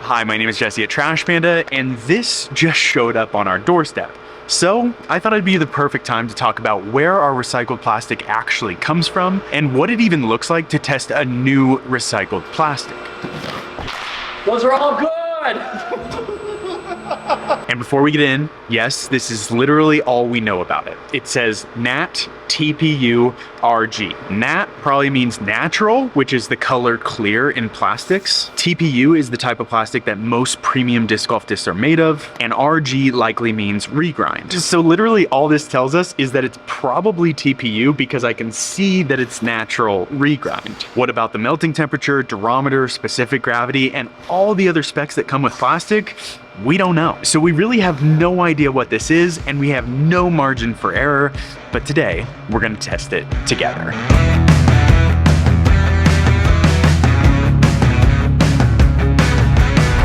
Hi, my name is Jesse at Trash Panda, and this just showed up on our doorstep. So I thought it'd be the perfect time to talk about where our recycled plastic actually comes from and what it even looks like to test a new recycled plastic. Those are all good! And before we get in, yes, this is literally all we know about it. It says NAT TPU RG. NAT probably means natural, which is the color clear in plastics. TPU is the type of plastic that most premium disc golf discs are made of, and RG likely means regrind. So literally all this tells us is that it's probably TPU because I can see that it's natural regrind. What about the melting temperature, durometer, specific gravity, and all the other specs that come with plastic? We don't know. So we really have no idea what this is, and we have no margin for error, but today we're gonna test it together.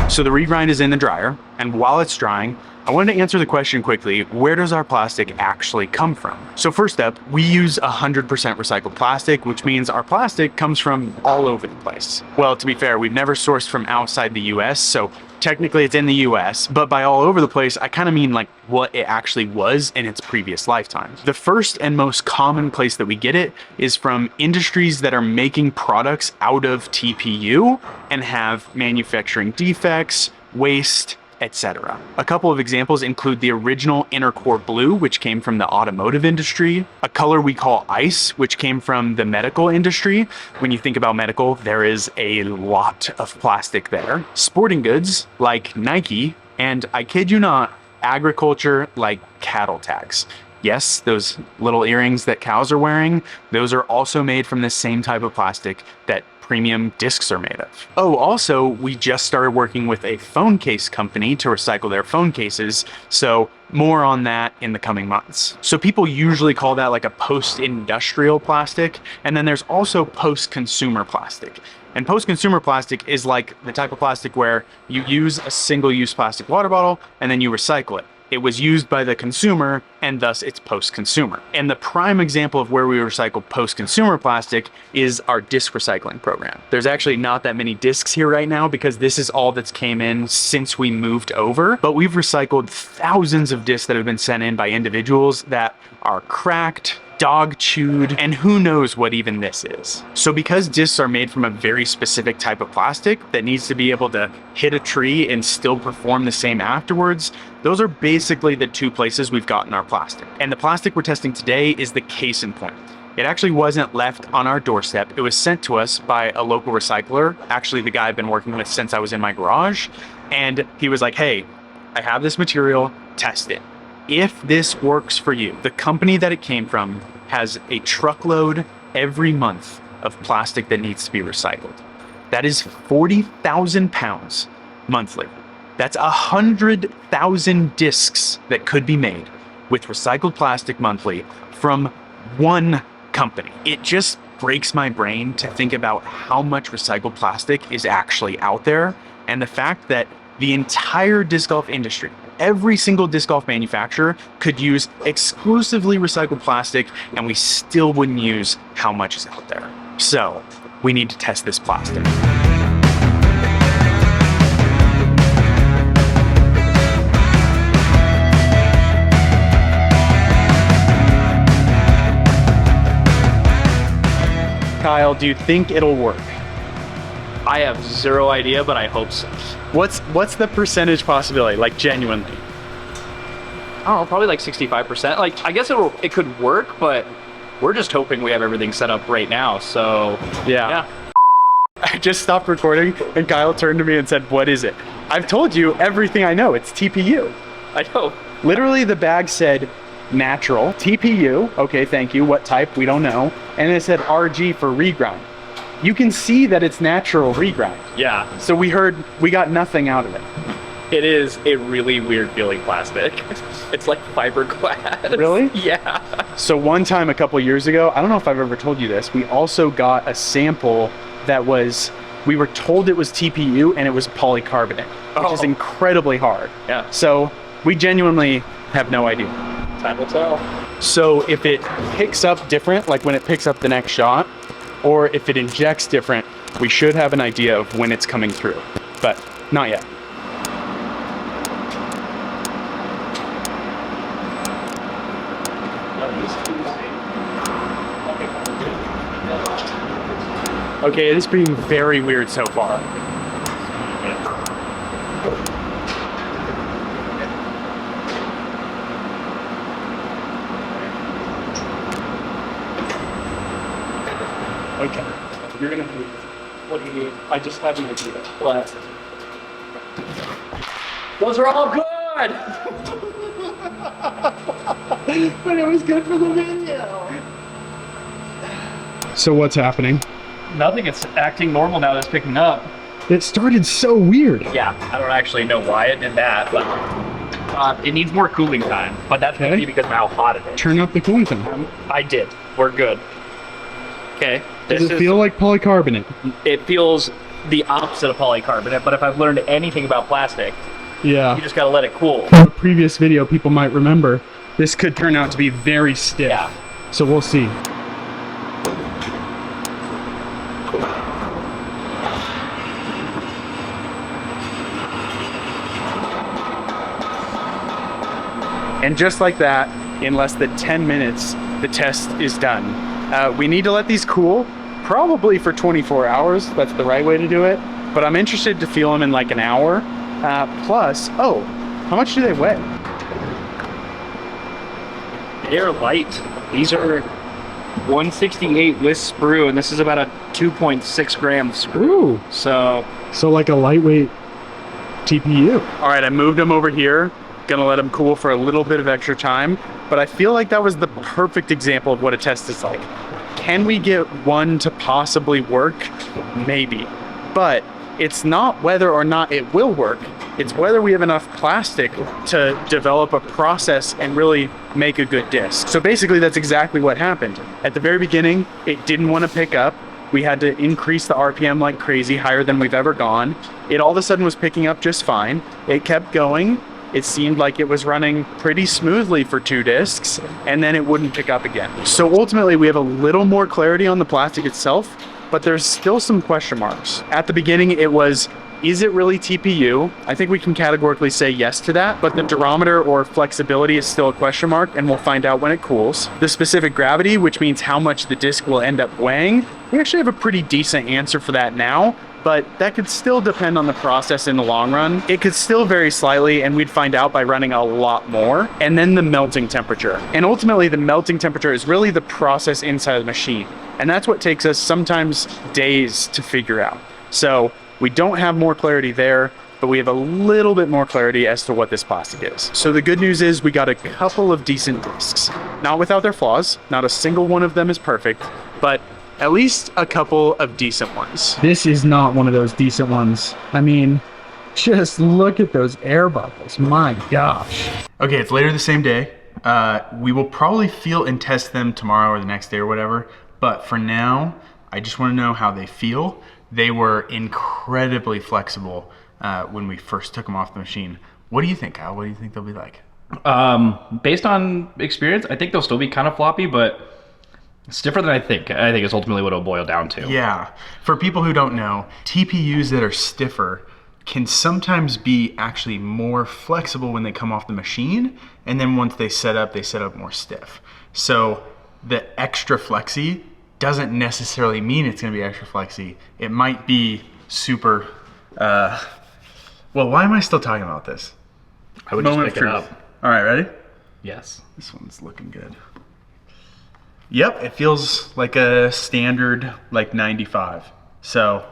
So the regrind is in the dryer, and while it's drying, I wanted to answer the question quickly, where does our plastic actually come from? So first up, we use 100% recycled plastic, which means our plastic comes from all over the place. Well, to be fair, we've never sourced from outside the US, so technically it's in the US, but by all over the place, I kind of mean like what it actually was in its previous lifetime. The first and most common place that we get it is from industries that are making products out of TPU and have manufacturing defects, waste, etc. A couple of examples include the original Intercore Blue, which came from the automotive industry, a color we call ice, which came from the medical industry. When you think about medical, there is a lot of plastic there. Sporting goods like Nike, and I kid you not, agriculture like cattle tags. Yes, those little earrings that cows are wearing, those are also made from the same type of plastic that premium discs are made of. Oh, also, we just started working with a phone case company to recycle their phone cases, so more on that in the coming months. So people usually call that like a post-industrial plastic, and then there's also post-consumer plastic. And post-consumer plastic is like the type of plastic where you use a single-use plastic water bottle and then you recycle it. It was used by the consumer, and thus it's post-consumer. And the prime example of where we recycle post-consumer plastic is our disc recycling program. There's actually not that many discs here right now because this is all that's came in since we moved over, but we've recycled thousands of discs that have been sent in by individuals that are cracked, dog chewed, and who knows what even this is. So because discs are made from a very specific type of plastic that needs to be able to hit a tree and still perform the same afterwards, those are basically the two places we've gotten our plastic. And the plastic we're testing today is the case in point. It actually wasn't left on our doorstep. It was sent to us by a local recycler, actually the guy I've been working with since I was in my garage. And he was like, hey, I have this material, test it. If this works for you, the company that it came from has a truckload every month of plastic that needs to be recycled. That is 40,000 pounds monthly. That's 100,000 discs that could be made with recycled plastic monthly from one company. It just breaks my brain to think about how much recycled plastic is actually out there, and the fact that the entire disc golf industry, every single disc golf manufacturer could use exclusively recycled plastic, and we still wouldn't use how much is out there. So we need to test this plastic. Kyle, do you think it'll work? I have zero idea, but I hope so. What's the percentage possibility, like genuinely? I don't know, probably like 65%. Like, I guess it could work, but we're just hoping we have everything set up right now, so yeah. I just stopped recording and Kyle turned to me and said, what is it? I've told you everything I know, it's TPU. I know. Literally the bag said natural, TPU, okay, thank you, what type, we don't know, and it said RG for regrind. You can see that it's natural regrind. Yeah. So we got nothing out of it. It is a really weird feeling plastic. It's like fiberglass. Really? Yeah. So one time a couple years ago, I don't know if I've ever told you this, we also got a sample that we were told it was TPU and it was polycarbonate, which is incredibly hard. Yeah. So we genuinely have no idea. Time will tell. So if it picks up different, like when it picks up the next shot, or if it injects different, we should have an idea of when it's coming through. But Not yet. Okay, it is being very weird so far. Okay, you're gonna move. What do you need? I just have an idea. What? Those are all good. But it was good for the video. So what's happening? Nothing. It's acting normal now. That it's picking up. It started so weird. Yeah, I don't actually know why it did that, but it needs more cooling time. But that's Okay. maybe because of how hot it is. Turn up the cooling time. I did. We're good. Okay. Does it feel like polycarbonate? It feels the opposite of polycarbonate, but if I've learned anything about plastic, Yeah. you just gotta let it cool. From a previous video, people might remember, this could turn out to be very stiff. Yeah. So we'll see. And just like that, in less than 10 minutes, the test is done. We need to let these cool, probably for 24 hours. That's the right way to do it. But I'm interested to feel them in like an hour. Plus, oh, how much do they weigh? They're light. These are 168 with sprue, and this is about a 2.6 gram screw. Ooh, So so like a lightweight TPU. All right, I moved them over here. Gonna let them cool for a little bit of extra time, but I feel like that was the perfect example of what a test is like. Can we get one to possibly work? Maybe, but it's not whether or not it will work. It's whether we have enough plastic to develop a process and really make a good disc. So basically that's exactly what happened. At the very beginning, it didn't want to pick up. We had to increase the RPM like crazy, higher than we've ever gone. It all of a sudden was picking up just fine. It kept going. It seemed like it was running pretty smoothly for 2 discs, and then it wouldn't pick up again. So ultimately we have a little more clarity on the plastic itself, but there's still some question marks. At the beginning it was, is it really TPU? I think we can categorically say yes to that, but the durometer or flexibility is still a question mark, and we'll find out when it cools. The specific gravity, which means how much the disc will end up weighing, we actually have a pretty decent answer for that now, but that could still depend on the process in the long run. It could still vary slightly, and we'd find out by running a lot more. And then the melting temperature. And ultimately the melting temperature is really the process inside of the machine. And that's what takes us sometimes days to figure out. So we don't have more clarity there, but we have a little bit more clarity as to what this plastic is. So the good news is we got a couple of decent discs. Not without their flaws, not a single one of them is perfect, but at least a couple of decent ones. This is not one of those decent ones. I mean, just look at those air bubbles, my gosh. Okay, it's later the same day. We will probably feel and test them tomorrow or the next day or whatever, but for now, I just wanna know how they feel. They were incredibly flexible when we first took them off the machine. What do you think, Kyle? What do you think they'll be like? based on experience, I think they'll still be kind of floppy, but it's different than I think. I think it's ultimately what it'll boil down to. Yeah. For people who don't know, TPUs that are stiffer can sometimes be actually more flexible when they come off the machine, and then once they set up more stiff. So the extra flexy doesn't necessarily mean it's going to be extra flexy. It might be super, well, why am I still talking about this? I would just pick it up. All right, ready? Yes. This one's looking good. Yep, it feels like a standard like 95. So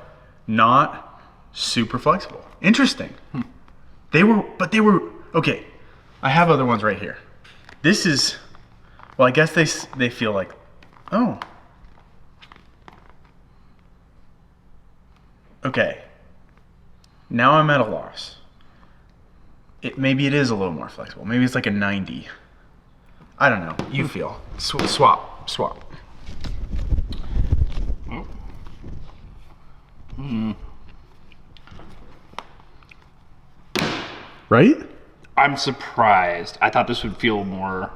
not super flexible. Interesting. They were, okay. I have other ones right here. This is, well, I guess they feel like, oh. Okay. Now I'm at a loss. Maybe it is a little more flexible. Maybe it's like a 90. I don't know. You feel. Swap. Right? I'm surprised. I thought this would feel more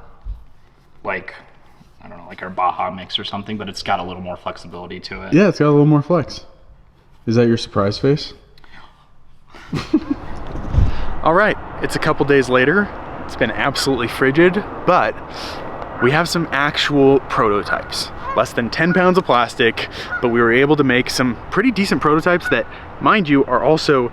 like, I don't know, like our Baja mix or something, but it's got a little more flexibility to it. Yeah, it's got a little more flex. Is that your surprise face? All right, it's a couple days later. It's been absolutely frigid, but we have some actual prototypes. Less than 10 pounds of plastic, but we were able to make some pretty decent prototypes that, mind you, are also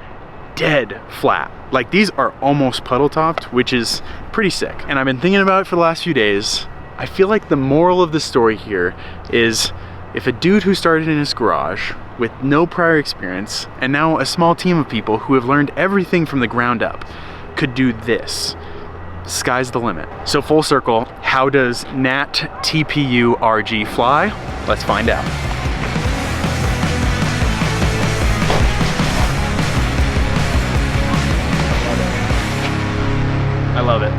dead flat. Like, these are almost puddle topped, which is pretty sick. And I've been thinking about it for the last few days. I feel like the moral of the story here is, if a dude who started in his garage with no prior experience, and now a small team of people who have learned everything from the ground up, could do this, sky's the limit. So full circle, how does Nat TPU RG fly? Let's find out. I love it.